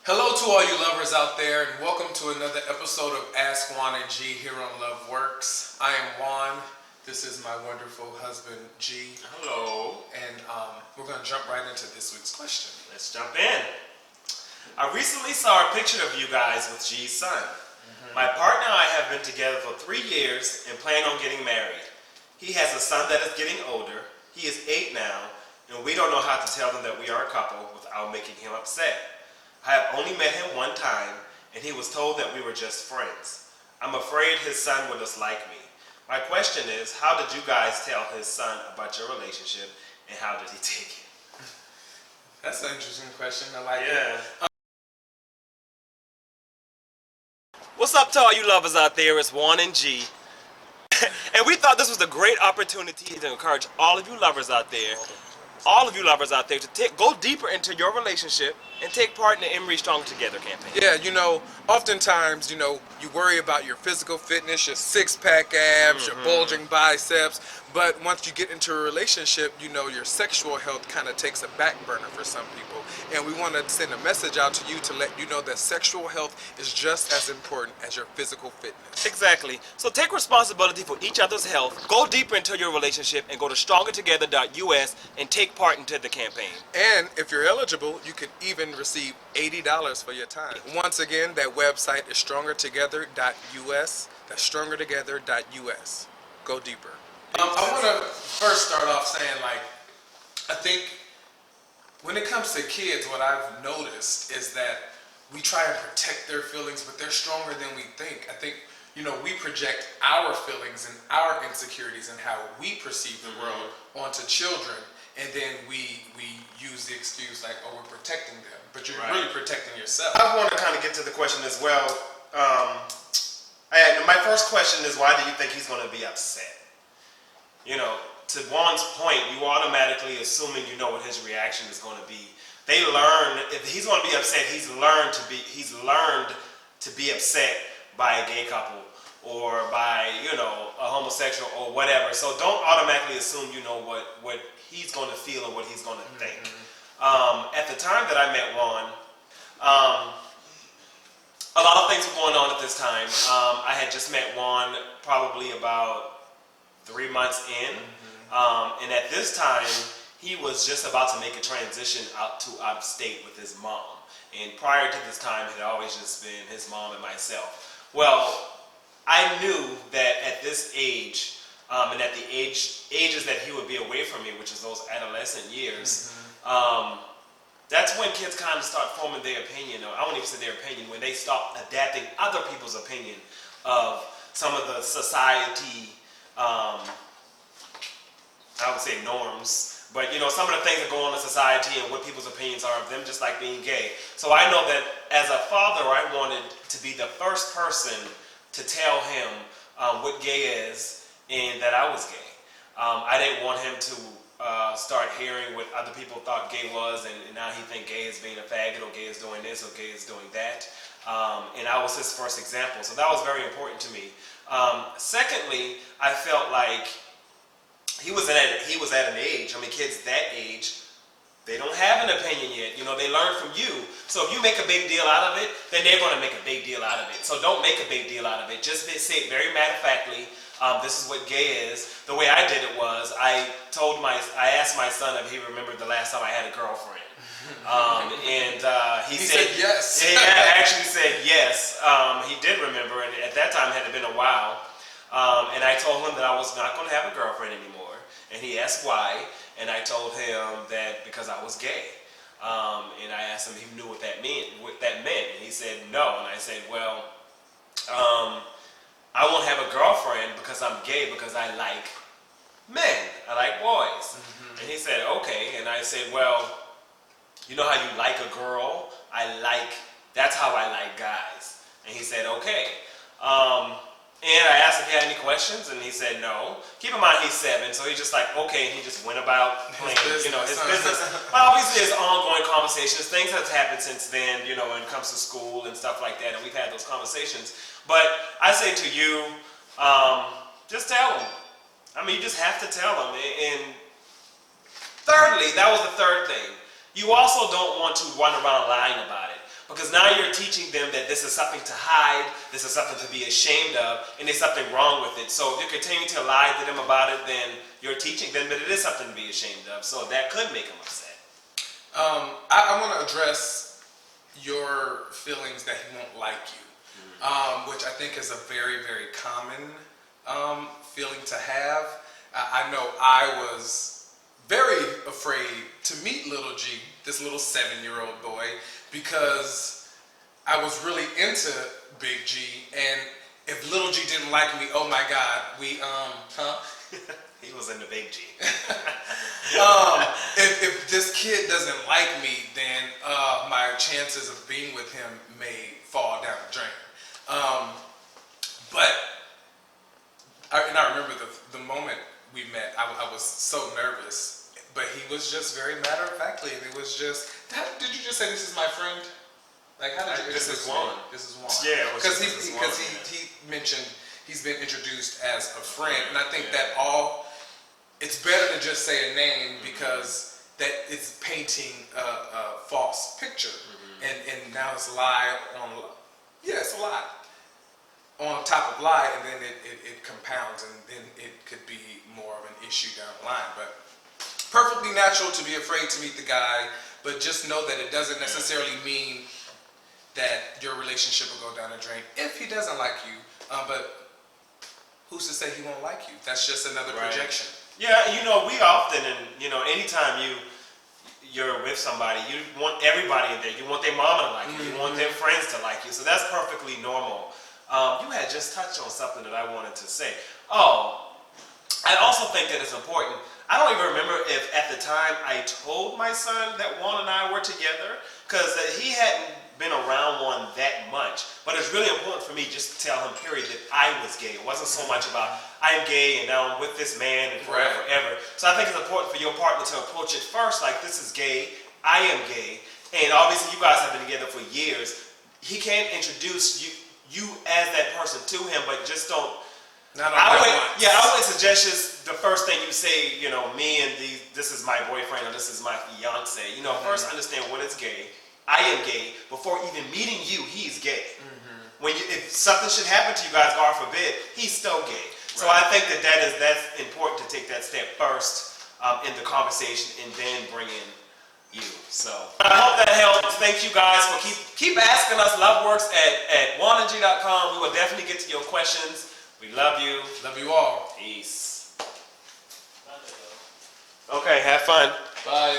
Hello to all you lovers out there, and welcome to another episode of Ask Juan and G here on LoveWorks. I am Juan. This is my wonderful husband, G. Hello. And we're going to jump right into this week's question. Let's jump in. I recently saw a picture of you guys with G's son. My partner and I have been together for 3 years and plan on getting married. He has a son that is getting older. He is 8 now, and we don't know how to tell him that we are a couple without making him upset. I have only met him one time, and he was told that we were just friends. I'm afraid his son would dislike me. My question is, how did you guys tell his son about your relationship, and how did he take it? That's an interesting question. I like Yeah. it. What's up to all you lovers out there? It's Juan and G. And we thought this was a great opportunity to encourage all of you lovers out there, to go deeper into your relationship and take part in the Emory Strong Together campaign. Yeah, oftentimes, you worry about your physical fitness, your six-pack abs, your bulging biceps, but once you get into a relationship, your sexual health kind of takes a back burner for some people. And we want to send a message out to you to let you know that sexual health is just as important as your physical fitness. Exactly. So take responsibility for each other's health, go deeper into your relationship, and go to strongertogether.us and take part into the campaign. And if you're eligible, you can even receive $80 for your time. Once again, that website is strongertogether.us. That's strongertogether.us. Go deeper. I want to first start off saying, I think when it comes to kids, what I've noticed is that we try and protect their feelings, but they're stronger than we think. I think, we project our feelings and our insecurities and how we perceive the world onto children, and then we use the excuse like, oh, we're protecting them, but you're really protecting yourself. I want to kind of get to the question as well. My first question is, why do you think he's going to be upset? To Juan's point, you automatically assuming you know what his reaction is going to be. They learn, if he's going to be upset, he's learned to be upset by a gay couple or by, a homosexual or whatever. So don't automatically assume you know what he's going to feel or what he's going to think. At the time that I met Juan, a lot of things were going on at this time. I had just met Juan probably about 3 months in. And at this time, he was just about to make a transition out of state with his mom. And prior to this time, it had always just been his mom and myself. Well, I knew that at this age, and at the ages that he would be away from me, which is those adolescent years, that's when kids kind of start forming their opinion, or I won't even say their opinion, when they start adapting other people's opinion of some of the society, I would say norms, but some of the things that go on in society and what people's opinions are of them just like being gay. So I know that as a father, I wanted to be the first person to tell him what gay is and that I was gay. I didn't want him to start hearing what other people thought gay was, and now he think gay is being a faggot, or gay is doing this, or gay is doing that. And I was his first example, so that was very important to me. Secondly, I felt like he was at an age, kids that age, they don't have an opinion yet. They learn from you. So if you make a big deal out of it, then they're going to make a big deal out of it. So don't make a big deal out of it. Just say it very matter-of-factly, this is what gay is. The way I did it was, I asked my son if he remembered the last time I had a girlfriend. He said yes. He actually said yes. He did remember, and at that time it had been a while. And I told him that I was not going to have a girlfriend anymore. And he asked why, and I told him that because I was gay. And I asked him if he knew what that meant, and he said no. And I said, well, I won't have a girlfriend because I'm gay, because I like men. I like boys. And he said, okay. And I said, well, you know how you like a girl? That's how I like guys. And he said, okay. And I asked if he had any questions, and he said no. Keep in mind he's 7, so he's just like, okay, and he just went about playing, his business. But obviously there's ongoing conversations. Things have happened since then, when it comes to school and stuff like that, and we've had those conversations. But I say to you, just tell him. You just have to tell him. And thirdly, that was the third thing. You also don't want to run around lying about it. Because now you're teaching them that this is something to hide, this is something to be ashamed of, and there's something wrong with it. So if you're continuing to lie to them about it, then you're teaching them that it is something to be ashamed of. So that could make them upset. I want to address your feelings that he won't like you, which I think is a very, very common feeling to have. I know I was very afraid to meet little G, this little 7-year-old boy, because I was really into Big G, and if little G didn't like me, oh my God, He was in the Big G. if this kid doesn't like me, then my chances of being with him may fall down the drain. But I remember the moment we met, I was so nervous. But he was just very matter-of-factly, and it was just, did you just say this is my friend? Like, how did you This is Juan. This is Juan. Yeah, because he mentioned he's been introduced as a friend, and I think that it's better to just say a name because that is painting a false picture, and now it's a lie it's a lie on top of lie, and then it compounds, and then it could be more of an issue down the line, but. Perfectly natural to be afraid to meet the guy, but just know that it doesn't necessarily mean that your relationship will go down the drain if he doesn't like you. But who's to say he won't like you? That's just another projection. Yeah, we often, and anytime you're with somebody, you want everybody in there. You want their mama to like you. You want their friends to like you. So that's perfectly normal. You had just touched on something that I wanted to say. I also think that it's important. I don't even remember if at the time I told my son that Juan and I were together, because he hadn't been around Juan that much. But it's really important for me just to tell him, period, that I was gay. It wasn't so much about I'm gay and now I'm with this man and forever, ever. So I think it's important for your partner to approach it first like, this is gay, I am gay, and obviously you guys have been together for years. He can't introduce you as that person to him, but just don't. I would suggest just the first thing you say, me and this is my boyfriend or this is my fiance. First understand what is gay. I am gay. Before even meeting you, he's gay. If something should happen to you guys, God forbid, he's still gay. So I think that's important to take that step first in the conversation and then bring in you. So I hope that helps. Thank you guys for keep asking us. LoveWorks at juanandg.com. We will definitely get to your questions. We love you. Love you all. Peace. Okay, have fun. Bye.